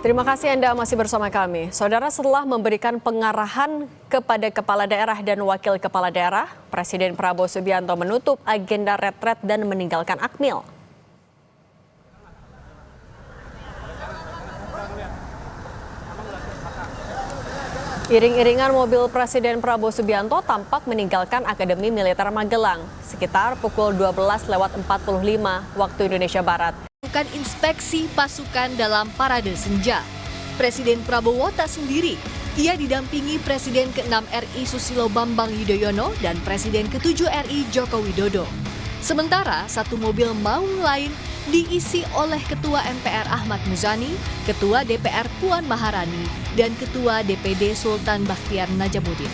Terima kasih Anda masih bersama kami. Saudara, setelah memberikan pengarahan kepada kepala daerah dan wakil kepala daerah, Presiden Prabowo Subianto menutup agenda retret dan meninggalkan Akmil. Iring-iringan mobil Presiden Prabowo Subianto tampak meninggalkan Akademi Militer Magelang sekitar pukul 12:45 waktu Indonesia Barat. Melakukan inspeksi pasukan dalam parade senja. Presiden Prabowo tak sendiri. Ia didampingi Presiden ke-6 RI Susilo Bambang Yudhoyono dan Presiden ke-7 RI Joko Widodo. Sementara satu mobil maung lain diisi oleh Ketua MPR Ahmad Muzani, Ketua DPR Puan Maharani, dan Ketua DPD Sultan Bakhtiar Najamuddin.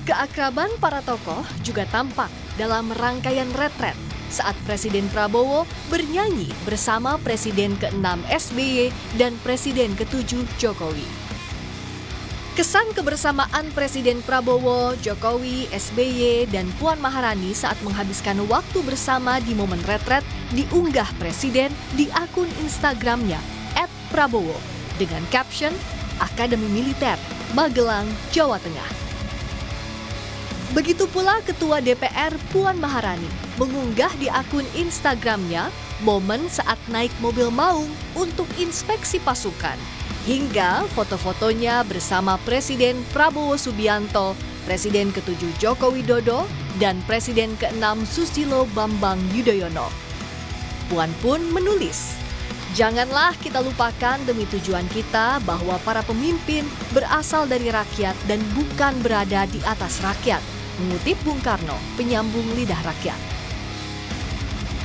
Keakraban para tokoh juga tampak dalam rangkaian retret saat Presiden Prabowo bernyanyi bersama Presiden ke-6 SBY dan Presiden ke-7 Jokowi. Kesan kebersamaan Presiden Prabowo, Jokowi, SBY, dan Puan Maharani saat menghabiskan waktu bersama di momen retret diunggah Presiden di akun Instagramnya @prabowo dengan caption Akademi Militer Magelang, Jawa Tengah. Begitu pula Ketua DPR Puan Maharani mengunggah di akun Instagramnya momen saat naik mobil maung untuk inspeksi pasukan, hingga foto-fotonya bersama Presiden Prabowo Subianto, Presiden ke-7 Joko Widodo, dan Presiden ke-6 Susilo Bambang Yudhoyono. Puan pun menulis, "Janganlah kita lupakan demi tujuan kita bahwa para pemimpin berasal dari rakyat dan bukan berada di atas rakyat," mengutip Bung Karno, penyambung lidah rakyat.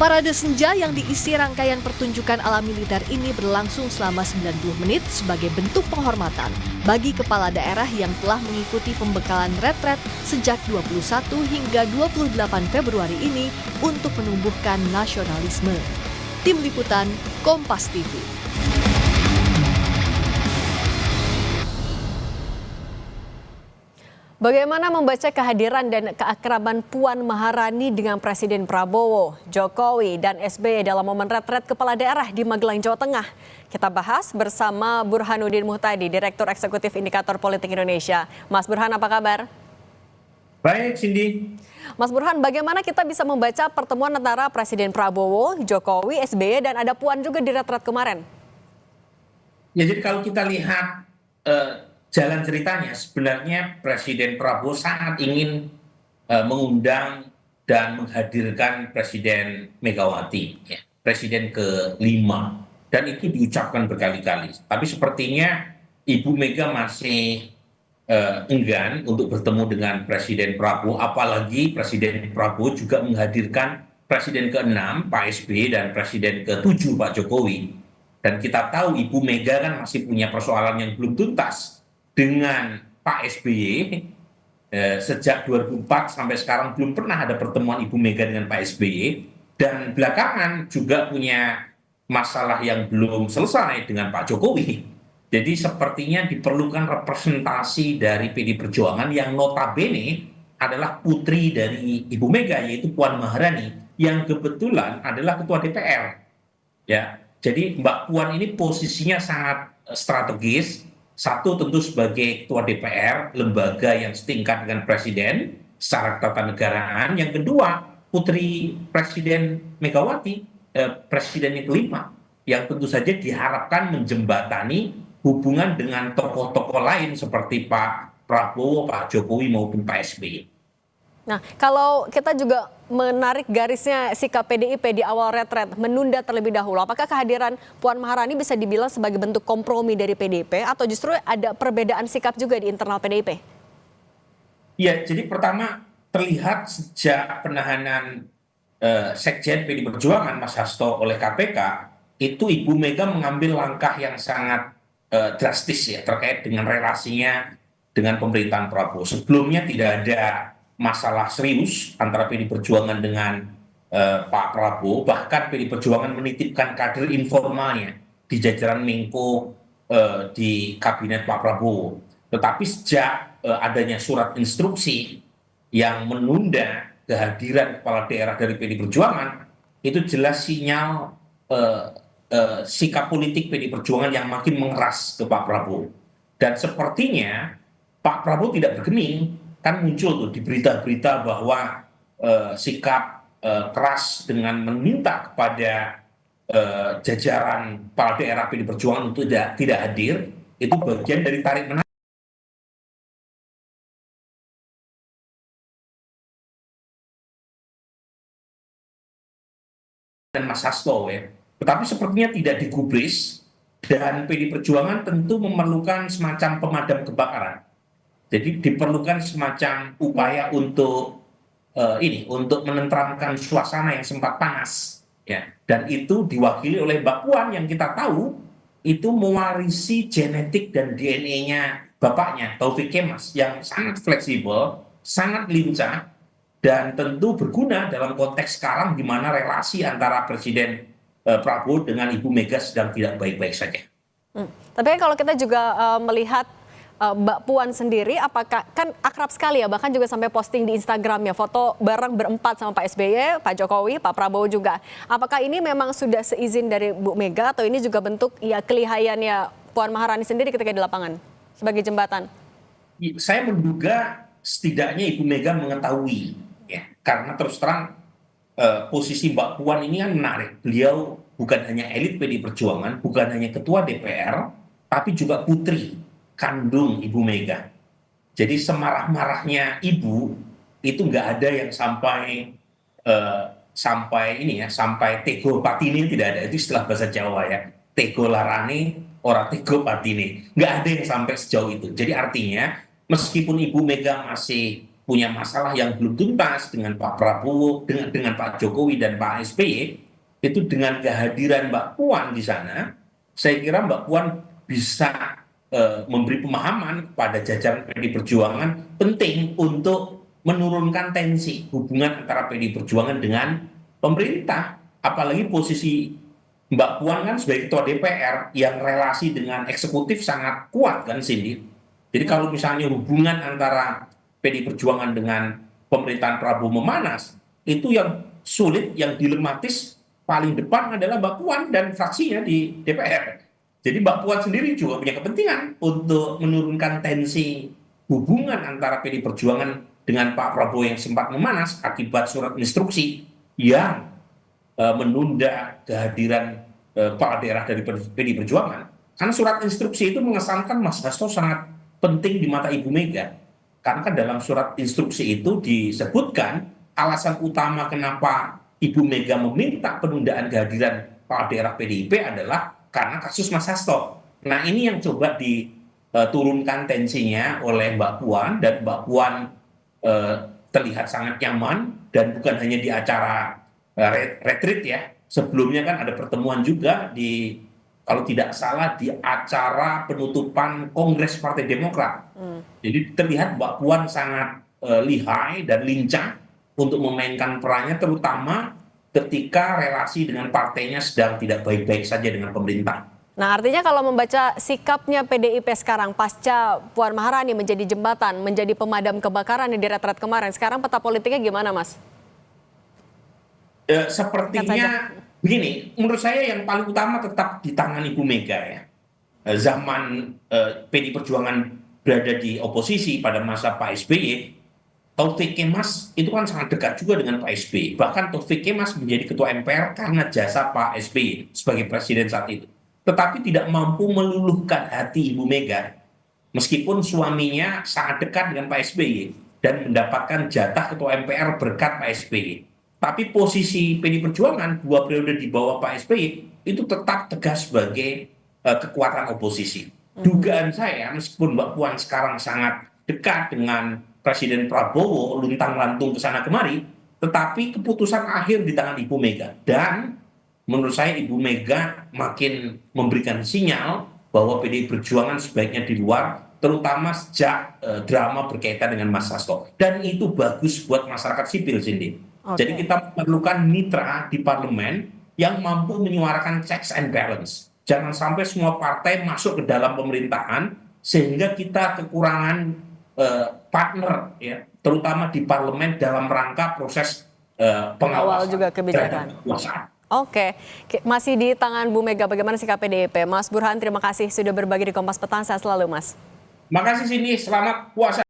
Parade senja yang diisi rangkaian pertunjukan ala militer ini berlangsung selama 90 menit sebagai bentuk penghormatan bagi kepala daerah yang telah mengikuti pembekalan retret sejak 21 hingga 28 Februari ini untuk menumbuhkan nasionalisme. Tim Liputan Kompas TV. Bagaimana membaca kehadiran dan keakraban Puan Maharani dengan Presiden Prabowo, Jokowi, dan SBY dalam momen retret kepala daerah di Magelang, Jawa Tengah? Kita bahas bersama Burhanuddin Muhtadi, Direktur Eksekutif Indikator Politik Indonesia. Mas Burhan, apa kabar? Baik, Cindy. Mas Burhan, bagaimana kita bisa membaca pertemuan antara Presiden Prabowo, Jokowi, SBY, dan ada Puan juga di retret kemarin? Ya, jadi kalau kita lihat jalan ceritanya, sebenarnya Presiden Prabowo sangat ingin mengundang dan menghadirkan Presiden Megawati, ya, Presiden ke-5, dan itu diucapkan berkali-kali. Tapi sepertinya Ibu Mega masih enggan untuk bertemu dengan Presiden Prabowo, apalagi Presiden Prabowo juga menghadirkan Presiden ke-6 Pak SBY dan Presiden ke-7 Pak Jokowi. Dan kita tahu Ibu Mega kan masih punya persoalan yang belum tuntas dengan Pak SBY. Sejak 2004 sampai sekarang belum pernah ada pertemuan Ibu Mega dengan Pak SBY, dan belakangan juga punya masalah yang belum selesai dengan Pak Jokowi. Jadi sepertinya diperlukan representasi dari PD Perjuangan yang notabene adalah putri dari Ibu Mega, yaitu Puan Maharani, yang kebetulan adalah Ketua DPR. Ya, jadi Mbak Puan ini posisinya sangat strategis. Satu, tentu sebagai Ketua DPR, lembaga yang setingkat dengan Presiden secara ketatanegaraan. Yang kedua, putri Presiden Megawati, Presiden yang ke-5, yang tentu saja diharapkan menjembatani hubungan dengan tokoh-tokoh lain seperti Pak Prabowo, Pak Jokowi maupun Pak SBY. Nah, kalau kita juga menarik garisnya sikap PDIP di awal retret, menunda terlebih dahulu, apakah kehadiran Puan Maharani bisa dibilang sebagai bentuk kompromi dari PDIP atau justru ada perbedaan sikap juga di internal PDIP? Ya, jadi pertama terlihat sejak penahanan Sekjen PD Perjuangan Mas Hasto oleh KPK, itu Ibu Mega mengambil langkah yang sangat drastis ya terkait dengan relasinya dengan pemerintahan Prabowo. Sebelumnya tidak ada masalah serius antara PD Perjuangan dengan Pak Prabowo, bahkan PD Perjuangan menitipkan kader informalnya di jajaran Menko di kabinet Pak Prabowo. Tetapi sejak adanya surat instruksi yang menunda kehadiran kepala daerah dari PD Perjuangan, itu jelas sinyal eh, sikap politik PD Perjuangan yang makin mengeras ke Pak Prabowo. Dan sepertinya Pak Prabowo tidak bergeming, kan muncul tuh di berita-berita bahwa sikap keras dengan meminta kepada jajaran kepala daerah PD Perjuangan untuk tidak hadir, itu bagian dari tarik menarik dan Mas Hasto ya. Tetapi sepertinya tidak digubris, dan PD Perjuangan tentu memerlukan semacam pemadam kebakaran. Jadi diperlukan semacam upaya untuk untuk menenteramkan suasana yang sempat panas ya. Dan itu diwakili oleh Mbak Puan yang kita tahu itu mewarisi genetik dan DNA-nya bapaknya Taufik Kemas yang sangat fleksibel, sangat lincah, dan tentu berguna dalam konteks sekarang di mana relasi antara Presiden Prabowo dengan Ibu Mega sedang tidak baik-baik saja. Tapi kan kalau kita juga melihat Mbak Puan sendiri, apakah kan akrab sekali ya, bahkan juga sampai posting di Instagramnya foto bareng berempat sama Pak SBY, Pak Jokowi, Pak Prabowo juga. Apakah ini memang sudah seizin dari Bu Mega atau ini juga bentuk ya kelihayannya Puan Maharani sendiri ketika di lapangan sebagai jembatan? Saya menduga setidaknya Ibu Mega mengetahui ya, karena terus terang posisi Mbak Puan ini kan menarik. Beliau bukan hanya elit PD Perjuangan, bukan hanya ketua DPR, tapi juga putri kandung Ibu Mega. Jadi semarah-marahnya ibu itu nggak ada yang sampai tego patine, tidak ada. Itu istilah bahasa Jawa ya. Tego larane, ora tego patine. Nggak ada yang sampai sejauh itu. Jadi artinya meskipun Ibu Mega masih punya masalah yang belum tuntas dengan Pak Prabowo, dengan Pak Jokowi dan Pak SBY, itu dengan kehadiran Mbak Puan di sana, saya kira Mbak Puan bisa memberi pemahaman kepada jajaran PD Perjuangan penting untuk menurunkan tensi hubungan antara PD Perjuangan dengan pemerintah. Apalagi posisi Mbak Puan kan sebagai ketua DPR yang relasi dengan eksekutif sangat kuat kan, Cindy. Jadi kalau misalnya hubungan antara PD Perjuangan dengan pemerintahan Prabowo memanas, itu yang sulit, yang dilematis paling depan adalah Mbak Puan dan fraksinya di DPR. Jadi Mbak Puan sendiri juga punya kepentingan untuk menurunkan tensi hubungan antara PD Perjuangan dengan Pak Prabowo yang sempat memanas akibat surat instruksi yang menunda kehadiran kepala daerah dari PD Perjuangan. Karena surat instruksi itu mengesankan Mas Hasto sangat penting di mata Ibu Mega. Karena kan dalam surat instruksi itu disebutkan alasan utama kenapa Ibu Mega meminta penundaan kehadiran kepala daerah PDIP adalah karena kasus Mas Hasto. Nah ini yang coba diturunkan tensinya oleh Mbak Puan, dan Mbak Puan terlihat sangat nyaman, dan bukan hanya di acara retreat ya. Sebelumnya kan ada pertemuan juga kalau tidak salah di acara penutupan Kongres Partai Demokrat. Jadi terlihat Mbak Puan sangat lihai dan lincah untuk memainkan perannya, terutama ketika relasi dengan partainya sedang tidak baik-baik saja dengan pemerintah. Nah artinya kalau membaca sikapnya PDIP sekarang pasca Puan Maharani menjadi jembatan, menjadi pemadam kebakaran di retret kemarin, sekarang peta politiknya gimana, Mas? Sepertinya begini, menurut saya yang paling utama tetap di tangan Ibu Mega ya. Zaman PD Perjuangan berada di oposisi pada masa Pak SBY, Taufik Kemas itu kan sangat dekat juga dengan Pak SBY. Bahkan Taufik Kemas menjadi ketua MPR karena jasa Pak SBY sebagai presiden saat itu. Tetapi tidak mampu meluluhkan hati Ibu Mega. Meskipun suaminya sangat dekat dengan Pak SBY dan mendapatkan jatah ketua MPR berkat Pak SBY. Tapi posisi PD Perjuangan 2 periode di bawah Pak SBY itu tetap tegas sebagai kekuatan oposisi. Dugaan saya meskipun Mbak Puan sekarang sangat dekat dengan Presiden Prabowo, luntang-lantung ke sana kemari, tetapi keputusan akhir di tangan Ibu Mega. Dan menurut saya Ibu Mega makin memberikan sinyal bahwa PDI Perjuangan sebaiknya di luar, terutama sejak drama berkaitan dengan Mas Hasto. Dan itu bagus buat masyarakat sipil, Cindy. Jadi kita memerlukan mitra di parlemen yang mampu menyuarakan checks and balance. Jangan sampai semua partai masuk ke dalam pemerintahan sehingga kita kekurangan partner, ya, terutama di parlemen dalam rangka proses Awal pengawasan juga kebijakan. terhadap kekuasaan. Oke, masih di tangan Bu Mega, bagaimana sikap PDIP? Mas Burhan, terima kasih sudah berbagi di Kompas Petang, sehat selalu Mas. Makasih Cindy, selamat puasa.